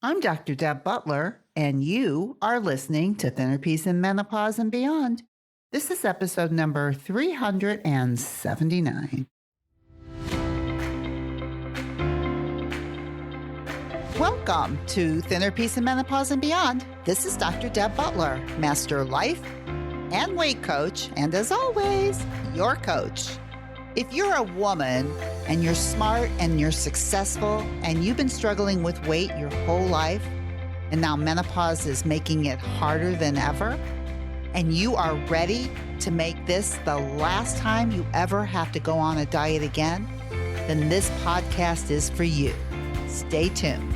I'm Dr. Deb Butler, and you are listening to Thinner Peace in Menopause and Beyond. This is episode number 379. Welcome to Thinner Peace in Menopause and Beyond. This is Dr. Deb Butler, Master Life and Weight Coach, and as always, your coach. If you're a woman and you're smart and you're successful and you've been struggling with weight your whole life, and now menopause is making it harder than ever, and you are ready to make this the last time you ever have to go on a diet again, then this podcast is for you. Stay tuned.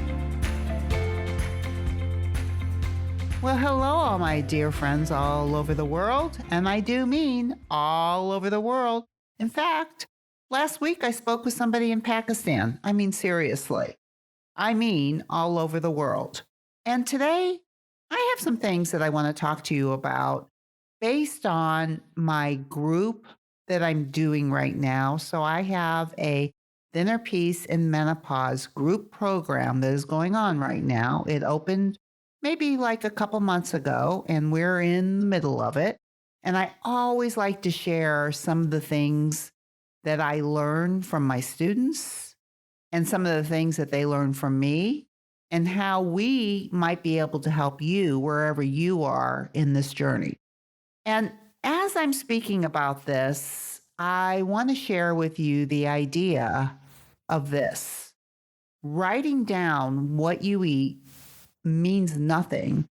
Well, hello, all my dear friends all over the world, and I do mean all over the world. In fact, last week I spoke with somebody in Pakistan. I mean, seriously. I mean, all over the world. And today, I have some things that I want to talk to you about based on my group that I'm doing right now. So I have a Thinner Peace in Menopause group program that is going on right now. It opened maybe like a couple months ago, and we're in the middle of it. And I always like to share some of the things that I learn from my students and some of the things that they learn from me and how we might be able to help you wherever you are in this journey. And as I'm speaking about this, I want to share with you the idea of this. Writing down what you eat means nothing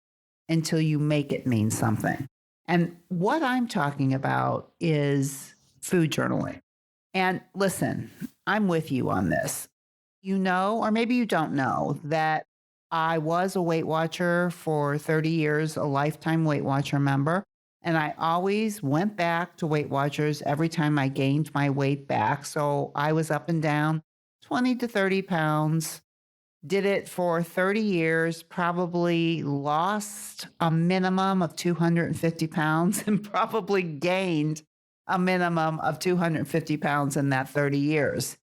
until you make it mean something. And what I'm talking about is food journaling. And listen, I'm with you on this. You know, or maybe you don't know, that I was a Weight Watcher for 30 years, a lifetime Weight Watcher member. And I always went back to Weight Watchers every time I gained my weight back. So I was up and down 20 to 30 pounds. Did it for 30 years, probably lost a minimum of 250 pounds and probably gained a minimum of 250 pounds in that 30 years.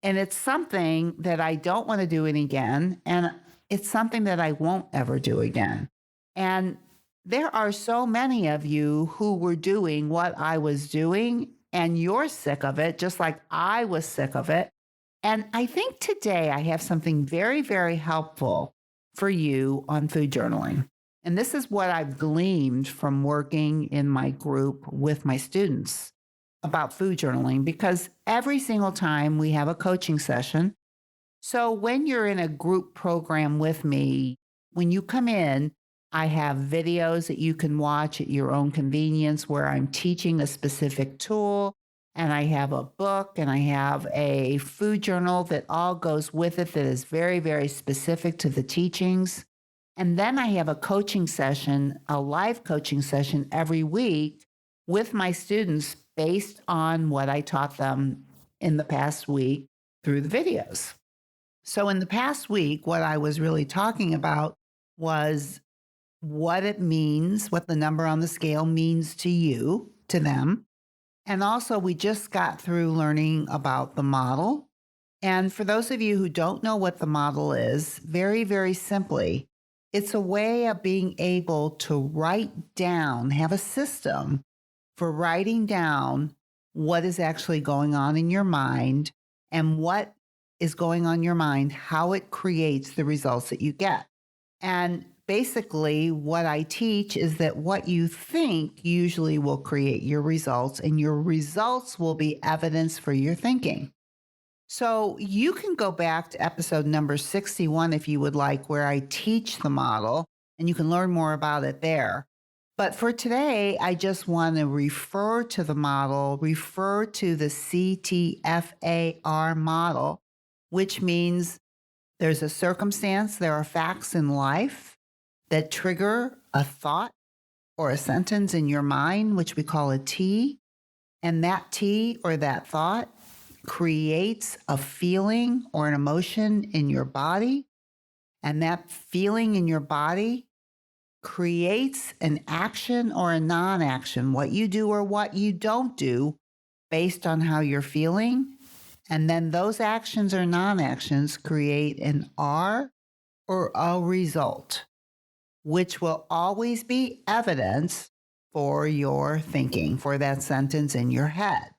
And it's something that I don't want to do it again. And it's something that I won't ever do again. And there are so many of you who were doing what I was doing, and you're sick of it, just like I was sick of it. And I think today I have something very, very helpful for you on food journaling. And this is what I've gleaned from working in my group with my students about food journaling, because every single time we have a coaching session. So when you're in a group program with me, when you come in, I have videos that you can watch at your own convenience where I'm teaching a specific tool. And I have a book and I have a food journal that all goes with it that is very, very specific to the teachings. And then I have a coaching session, a live coaching session every week with my students based on what I taught them in the past week through the videos. So in the past week, what I was really talking about was what it means, what the number on the scale means to you, to them. And also, we just got through learning about the model. And for those of you who don't know what the model is, very, very simply, it's a way of being able to write down, have a system for writing down what is actually going on in your mind and what is going on in your mind, how it creates the results that you get. And basically, what I teach is that what you think usually will create your results, and your results will be evidence for your thinking. So you can go back to episode number 61 if you would like, where I teach the model, and you can learn more about it there. But for today, I just want to refer to the model, refer to the CTFAR model, which means there's a circumstance, there are facts in life that trigger a thought or a sentence in your mind, which we call a T. And that T or that thought creates a feeling or an emotion in your body. And that feeling in your body creates an action or a non-action, what you do or what you don't do based on how you're feeling. And then those actions or non-actions create an R or a result, which will always be evidence for your thinking, for that sentence in your head.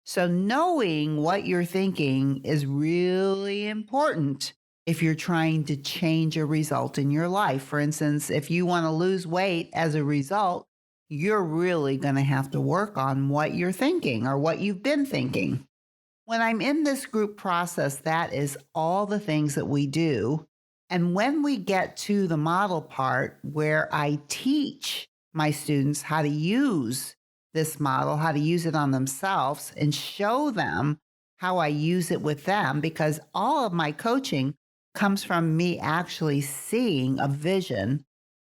So, knowing what you're thinking is really important if you're trying to change a result in your life. For instance, if you want to lose weight as a result, you're really going to have to work on what you're thinking or what you've been thinking. When I'm in this group process, that is all the things that we do. And when we get to the model part where I teach my students how to use this model, how to use it on themselves, and show them how I use it with them, because all of my coaching comes from me actually seeing a vision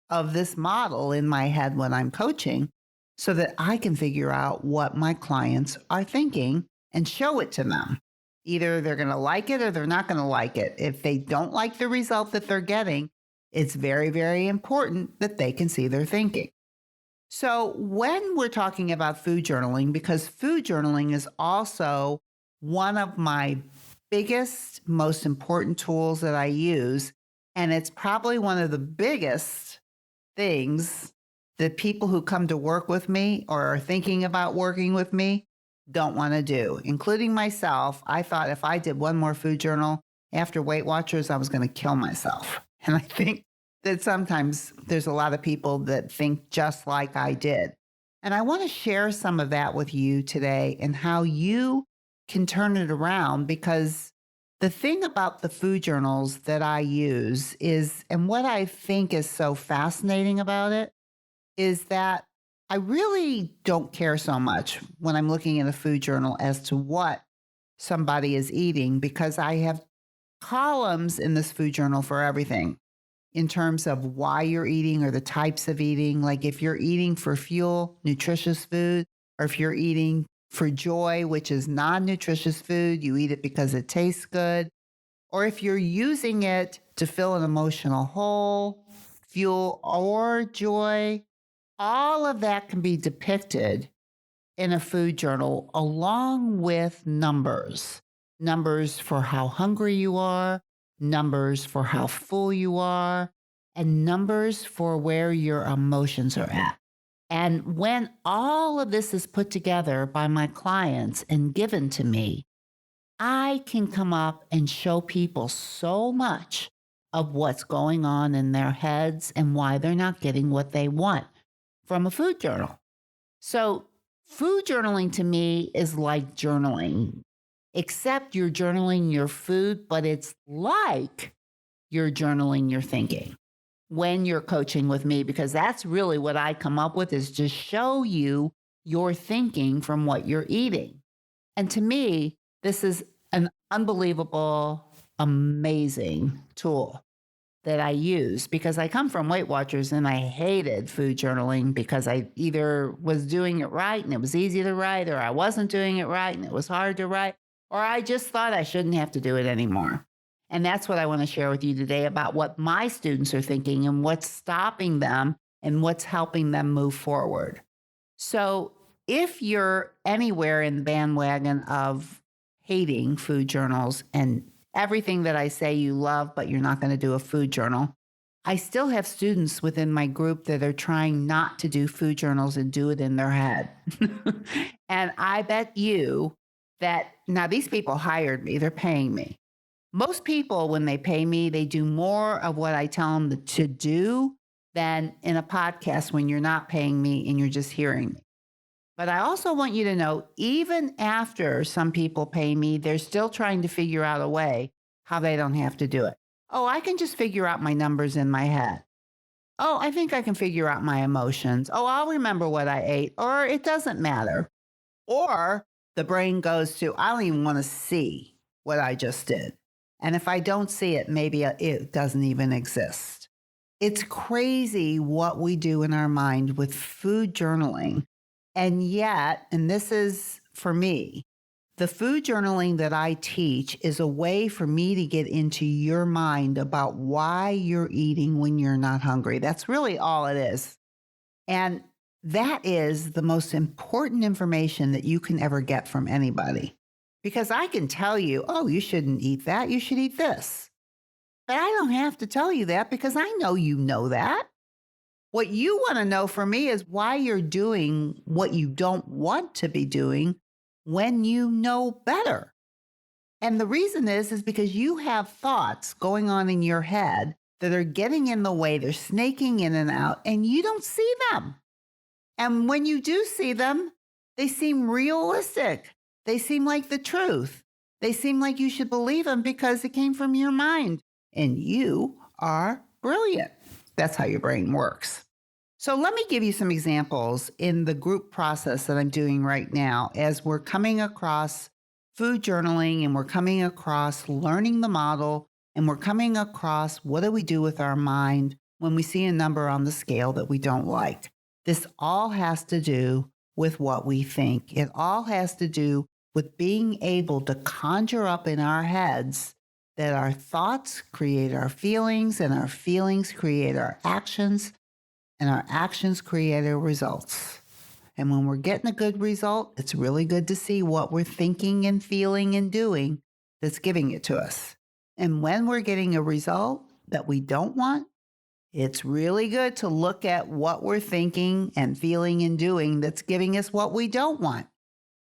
of this model in my head when I'm coaching so that I can figure out what my clients are thinking and show it to them. Either they're going to like it or they're not going to like it. If they don't like the result that they're getting, it's very, very important that they can see their thinking. So when we're talking about food journaling, because food journaling is also one of my biggest, most important tools that I use, and it's probably one of the biggest things that people who come to work with me or are thinking about working with me don't want to do, including myself. I thought if I did one more food journal after Weight Watchers, I was going to kill myself. And I think that sometimes there's a lot of people that think just like I did. And I want to share some of that with you today and how you can turn it around, because the thing about the food journals that I use is, and what I think is so fascinating about it, is that I really don't care so much when I'm looking at a food journal as to what somebody is eating, because I have columns in this food journal for everything in terms of why you're eating or the types of eating. Like if you're eating for fuel, nutritious food, or if you're eating for joy, which is non-nutritious food, you eat it because it tastes good, or if you're using it to fill an emotional hole, fuel, or joy, all of that can be depicted in a food journal along with numbers. Numbers for how hungry you are, numbers for how full you are, and numbers for where your emotions are at. And when all of this is put together by my clients and given to me, I can come up and show people so much of what's going on in their heads and why they're not getting what they want from a food journal. So food journaling to me is like journaling, except you're journaling your food, but it's like you're journaling your thinking when you're coaching with me, because that's really what I come up with, is just show you your thinking from what you're eating. And to me, this is an unbelievable, amazing tool that I use, because I come from Weight Watchers and I hated food journaling because I either was doing it right and it was easy to write, or I wasn't doing it right and it was hard to write, or I just thought I shouldn't have to do it anymore. And that's what I want to share with you today about what my students are thinking and what's stopping them and what's helping them move forward. So if you're anywhere in the bandwagon of hating food journals and everything that I say you love, but you're not going to do a food journal, I still have students within my group that are trying not to do food journals and do it in their head. And I bet you that now these people hired me, they're paying me. Most people, when they pay me, they do more of what I tell them to do than in a podcast when you're not paying me and you're just hearing me. But I also want you to know, even after some people pay me, they're still trying to figure out a way how they don't have to do it. Oh, I can just figure out my numbers in my head. Oh, I think I can figure out my emotions. Oh, I'll remember what I ate, or it doesn't matter. Or the brain goes to, I don't even want to see what I just did. And if I don't see it, maybe it doesn't even exist. It's crazy what we do in our mind with food journaling. And yet, and this is for me, the food journaling that I teach is a way for me to get into your mind about why you're eating when you're not hungry. That's really all it is. And that is the most important information that you can ever get from anybody. Because I can tell you, oh, you shouldn't eat that. You should eat this. But I don't have to tell you that because I know you know that. What you want to know from me is why you're doing what you don't want to be doing when you know better. And the reason is because you have thoughts going on in your head that are getting in the way, they're snaking in and out, and you don't see them. And when you do see them, they seem realistic. They seem like the truth. They seem like you should believe them because it came from your mind. And you are brilliant. That's how your brain works. So let me give you some examples in the group process that I'm doing right now as we're coming across food journaling and we're coming across learning the model and we're coming across what do we do with our mind when we see a number on the scale that we don't like. This all has to do with what we think. It all has to do with being able to conjure up in our heads that our thoughts create our feelings and our feelings create our actions and our actions create our results. And when we're getting a good result, it's really good to see what we're thinking and feeling and doing that's giving it to us. And when we're getting a result that we don't want, it's really good to look at what we're thinking and feeling and doing that's giving us what we don't want.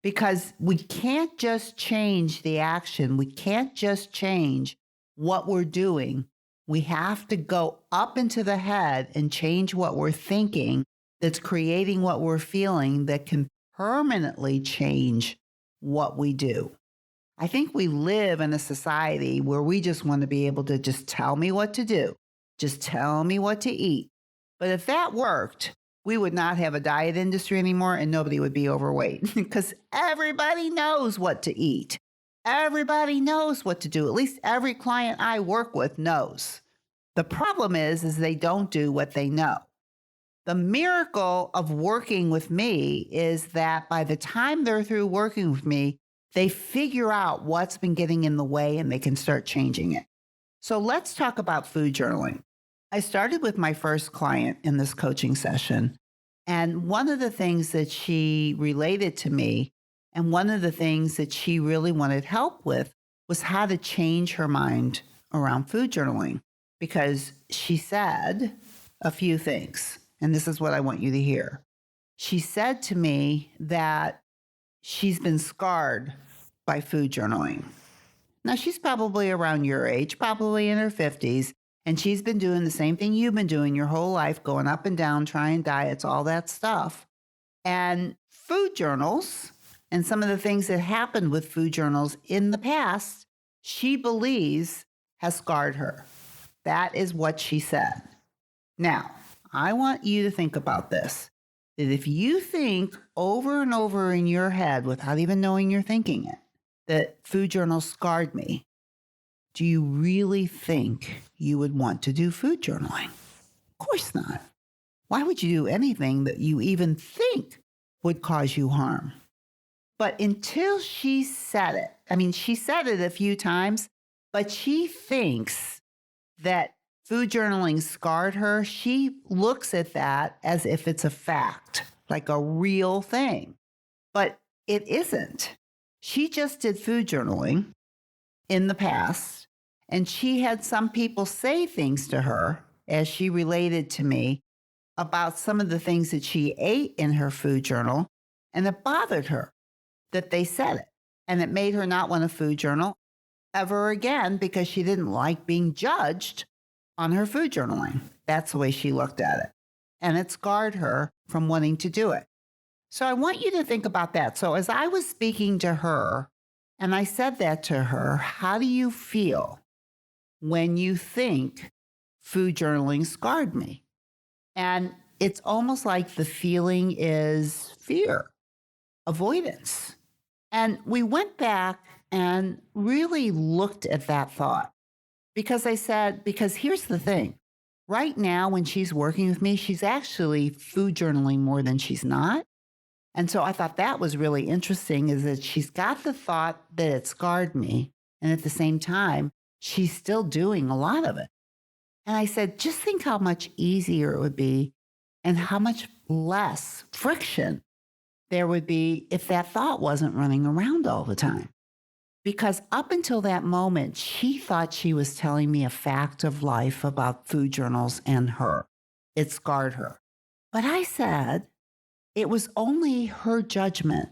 Because we can't just change the action. We can't just change what we're doing. We have to go up into the head and change what we're thinking that's creating what we're feeling that can permanently change what we do. I think we live in a society where we just want to be able to just tell me what to do, just tell me what to eat. But if that worked, we would not have a diet industry anymore and nobody would be overweight because everybody knows what to eat. Everybody knows what to do. At least every client I work with knows. The problem is they don't do what they know. The miracle of working with me is that by the time they're through working with me, they figure out what's been getting in the way and they can start changing it. So let's talk about food journaling. I started with my first client in this coaching session. And one of the things that she related to me and one of the things that she really wanted help with was how to change her mind around food journaling because she said a few things. And this is what I want you to hear. She said to me that she's been scarred by food journaling. Now, she's probably around your age, probably in her 50s, and she's been doing the same thing you've been doing your whole life, going up and down, trying diets, all that stuff. And food journals and some of the things that happened with food journals in the past, she believes has scarred her. That is what she said. Now, I want you to think about this, that if you think over and over in your head without even knowing you're thinking it, that food journals scarred me, do you really think you would want to do food journaling? Of course not. Why would you do anything that you even think would cause you harm? But until she said it, I mean, she said it a few times, but she thinks that food journaling scarred her. She looks at that as if it's a fact, like a real thing. But it isn't. She just did food journaling in the past, and she had some people say things to her as she related to me about some of the things that she ate in her food journal, and it bothered her that they said it. And it made her not want a food journal ever again because she didn't like being judged on her food journaling. That's the way she looked at it. And it scarred her from wanting to do it. So I want you to think about that. So as I was speaking to her, and I said that to her, how do you feel when you think food journaling scarred me? And it's almost like the feeling is fear, avoidance. And we went back and really looked at that thought because I said, because here's the thing. Right now, when she's working with me, she's actually food journaling more than she's not. And so I thought that was really interesting is that she's got the thought that it scarred me. And at the same time, she's still doing a lot of it. And I said, just think how much easier it would be and how much less friction there would be if that thought wasn't running around all the time. because up until that moment, she thought she was telling me a fact of life about food journals and her. It scarred her. But I said it was only her judgment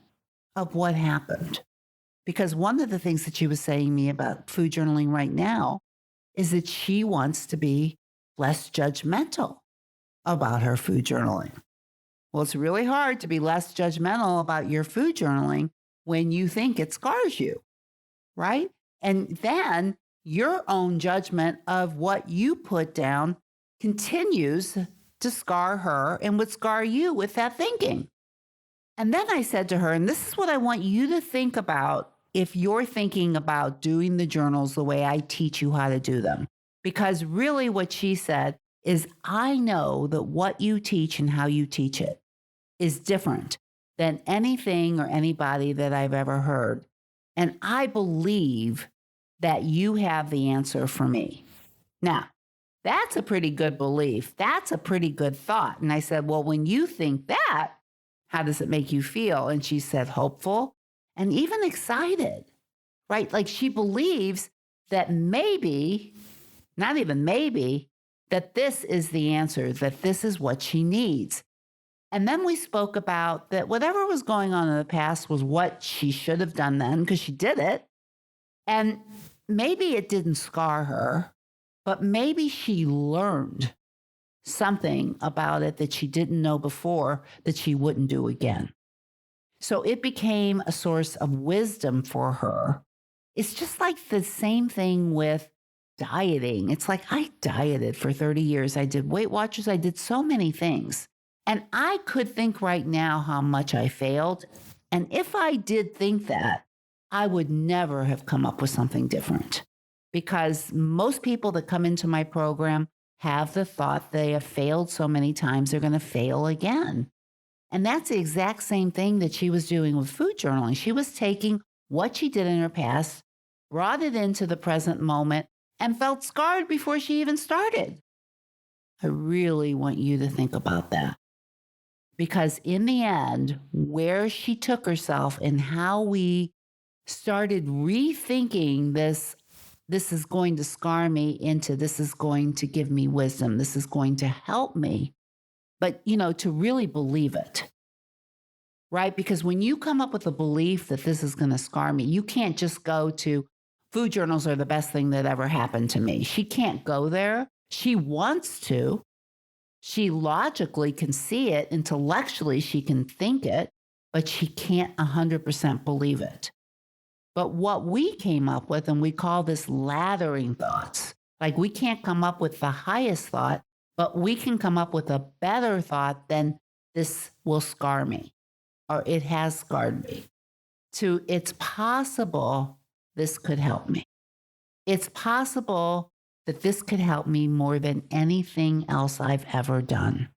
of what happened. Because one of the things that she was saying to me about food journaling right now is that she wants to be less judgmental about her food journaling. Well, it's really hard to be less judgmental about your food journaling when you think it scars you, right? And then your own judgment of what you put down continues to scar her and would scar you with that thinking. And then I said to her, and this is what I want you to think about if you're thinking about doing the journals the way I teach you how to do them. Because really what she said is, I know that what you teach and how you teach it is different than anything or anybody that I've ever heard. And I believe that you have the answer for me. Now, that's a pretty good belief. That's a pretty good thought. And I said, well, when you think that, how does it make you feel? And she said, hopeful and even excited, right? Like she believes that maybe, not even maybe, that this is the answer, that this is what she needs. And then we spoke about that whatever was going on in the past was what she should have done then because she did it. And maybe it didn't scar her, but maybe she learned something about it that she didn't know before that she wouldn't do again. So it became a source of wisdom for her. It's just like the same thing with dieting. It's like I dieted for 30 years. I did Weight Watchers. I did so many things. And I could think right now how much I failed. And if I did think that, I would never have come up with something different. Because most people that come into my program have the thought they have failed so many times, they're going to fail again. And that's the exact same thing that she was doing with food journaling. She was taking what she did in her past, brought it into the present moment, and felt scarred before she even started. I really want you to think about that. Because in the end, where she took herself and how we started rethinking this is going to scar me into this is going to give me wisdom, this is going to help me. But, to really believe it, right? Because when you come up with a belief that this is going to scar me, you can't just go to food journals are the best thing that ever happened to me. She can't go there. She wants to. She logically can see it. Intellectually, she can think it, but she can't 100% believe it. But what we came up with, and we call this laddering thoughts, like we can't come up with the highest thought, but we can come up with a better thought than this will scar me or it has scarred me. It's possible this could help me. It's possible that this could help me more than anything else I've ever done.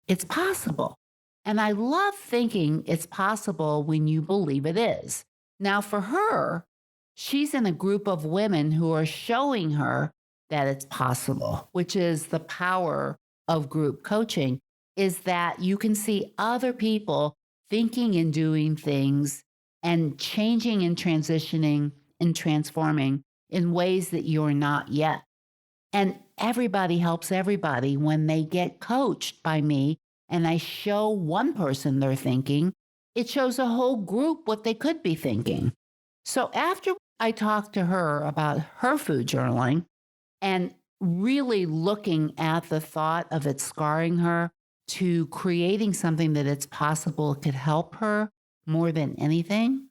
It's possible. And I love thinking it's possible when you believe it is. Now, for her, she's in a group of women who are showing her that it's possible, which is the power of group coaching, is that you can see other people thinking and doing things and changing and transitioning and transforming in ways that you're not yet. And everybody helps everybody when they get coached by me and I show one person their thinking, it shows a whole group what they could be thinking. So after I talked to her about her food journaling and really looking at the thought of it scarring her to creating something that it's possible could help her more than anything,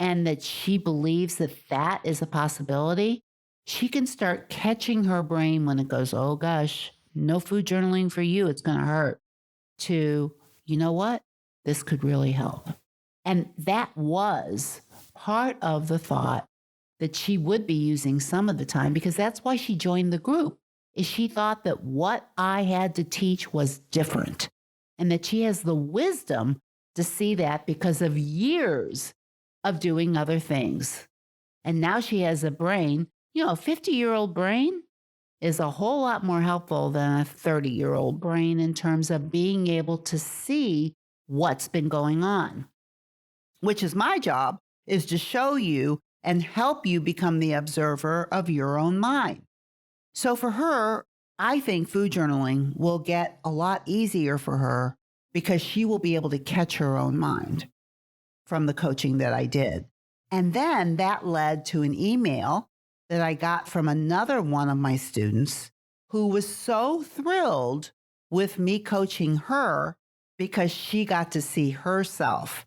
and that she believes that that is a possibility, she can start catching her brain when it goes, oh gosh, no food journaling for you, it's going to hurt, to, you know what, this could really help. And that was part of the thought that she would be using some of the time, because that's why she joined the group, is she thought that what I had to teach was different and that she has the wisdom to see that because of years of doing other things. And now she has a brain, a 50-year-old brain is a whole lot more helpful than a 30-year-old brain in terms of being able to see what's been going on, which is my job, is to show you and help you become the observer of your own mind. So for her, I think food journaling will get a lot easier for her because she will be able to catch her own mind from the coaching that I did. And then that led to an email that I got from another one of my students who was so thrilled with me coaching her because she got to see herself.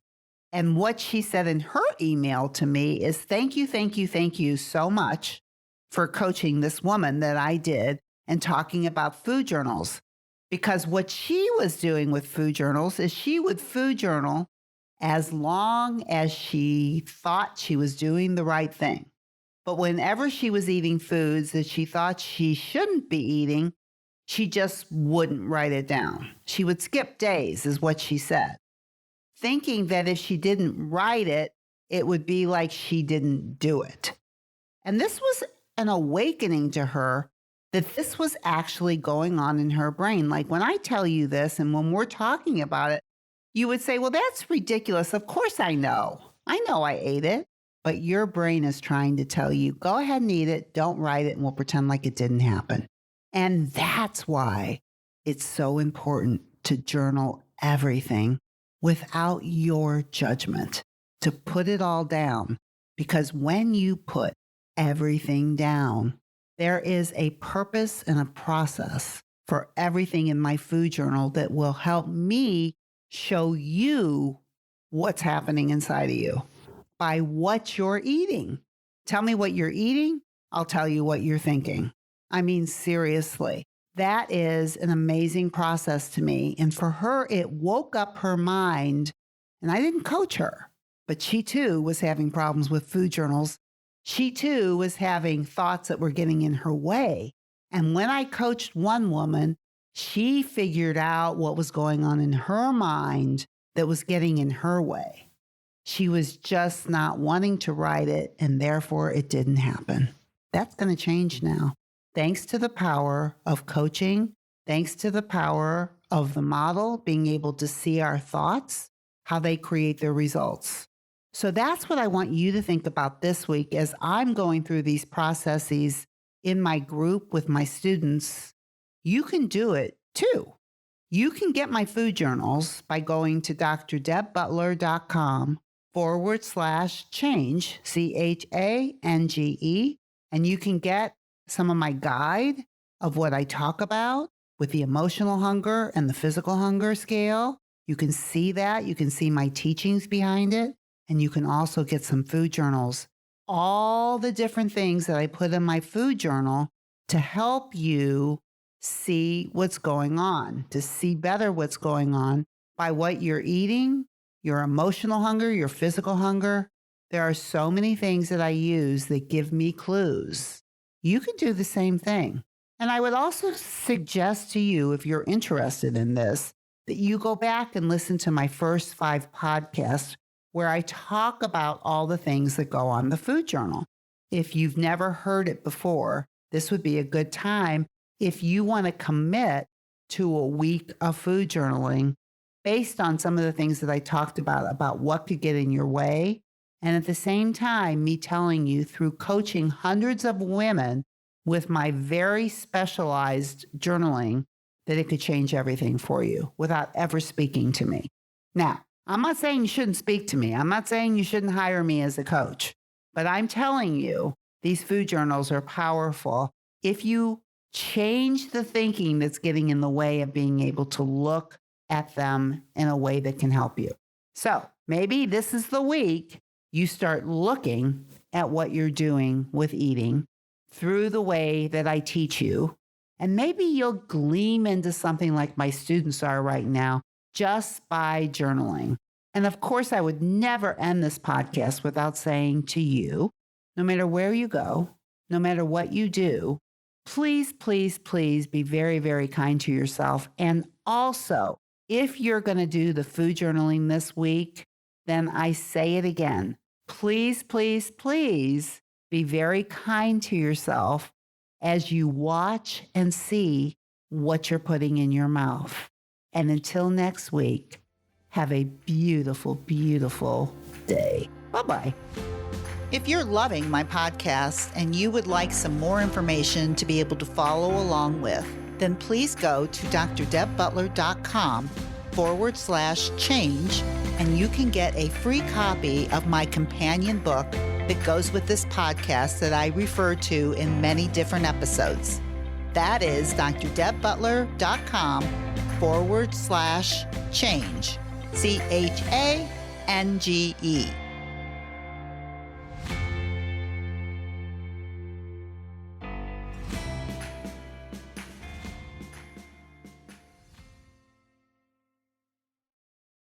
And what she said in her email to me is, thank you so much for coaching this woman that I did and talking about food journals. Because what she was doing with food journals is she would food journal as long as she thought she was doing the right thing. But whenever she was eating foods that she thought she shouldn't be eating, she just wouldn't write it down. She would skip days, is what she said, thinking that if she didn't write it, it would be like she didn't do it. And this was an awakening to her that this was actually going on in her brain. Like when I tell you this and when we're talking about it, you would say, well, that's ridiculous. Of course I know. I know I ate it. But your brain is trying to tell you, go ahead and eat it. Don't write it and we'll pretend like it didn't happen. And that's why it's so important to journal everything without your judgment, to put it all down. Because when you put everything down, there is a purpose and a process for everything in my food journal that will help me show you what's happening inside of you by what you're eating. Tell me what you're eating, I'll tell you what you're thinking. I mean, seriously, that is an amazing process to me. And for her, it woke up her mind. And I didn't coach her, but she too was having problems with food journals. She too was having thoughts that were getting in her way. And when I coached one woman, she figured out what was going on in her mind that was getting in her way. She was just not wanting to write it, and therefore it didn't happen. That's going to change now. Thanks to the power of coaching, thanks to the power of the model being able to see our thoughts, how they create their results. So that's what I want you to think about this week as I'm going through these processes in my group with my students. You can do it too. You can get my food journals by going to drdebbuttler.com/change, CHANGE, and you can get some of my guide of what I talk about with the emotional hunger and the physical hunger scale. You can see that. You can see my teachings behind it. And you can also get some food journals, all the different things that I put in my food journal to help you see what's going on, to see better what's going on by what you're eating, your emotional hunger, your physical hunger. There are so many things that I use that give me clues. You can do the same thing. And I would also suggest to you, if you're interested in this, that you go back and listen to my first 5 podcasts where I talk about all the things that go on the food journal. If you've never heard it before, this would be a good time if you want to commit to a week of food journaling based on some of the things that I talked about what could get in your way. And at the same time, me telling you through coaching hundreds of women with my very specialized journaling that it could change everything for you without ever speaking to me. Now, I'm not saying you shouldn't speak to me. I'm not saying you shouldn't hire me as a coach, but I'm telling you, these food journals are powerful if you change the thinking that's getting in the way of being able to look at them in a way that can help you. So maybe this is the week you start looking at what you're doing with eating through the way that I teach you. And maybe you'll gleam into something like my students are right now just by journaling. And of course, I would never end this podcast without saying to you, no matter where you go, no matter what you do, please, please, please be very, very kind to yourself. And also, if you're going to do the food journaling this week, then I say it again. Please, please, please be very kind to yourself as you watch and see what you're putting in your mouth. And until next week, have a beautiful, beautiful day. Bye-bye. If you're loving my podcast and you would like some more information to be able to follow along with, then please go to drdebbutler.com/change and you can get a free copy of my companion book that goes with this podcast that I refer to in many different episodes. That is drdebbutler.com/change. CHANGE.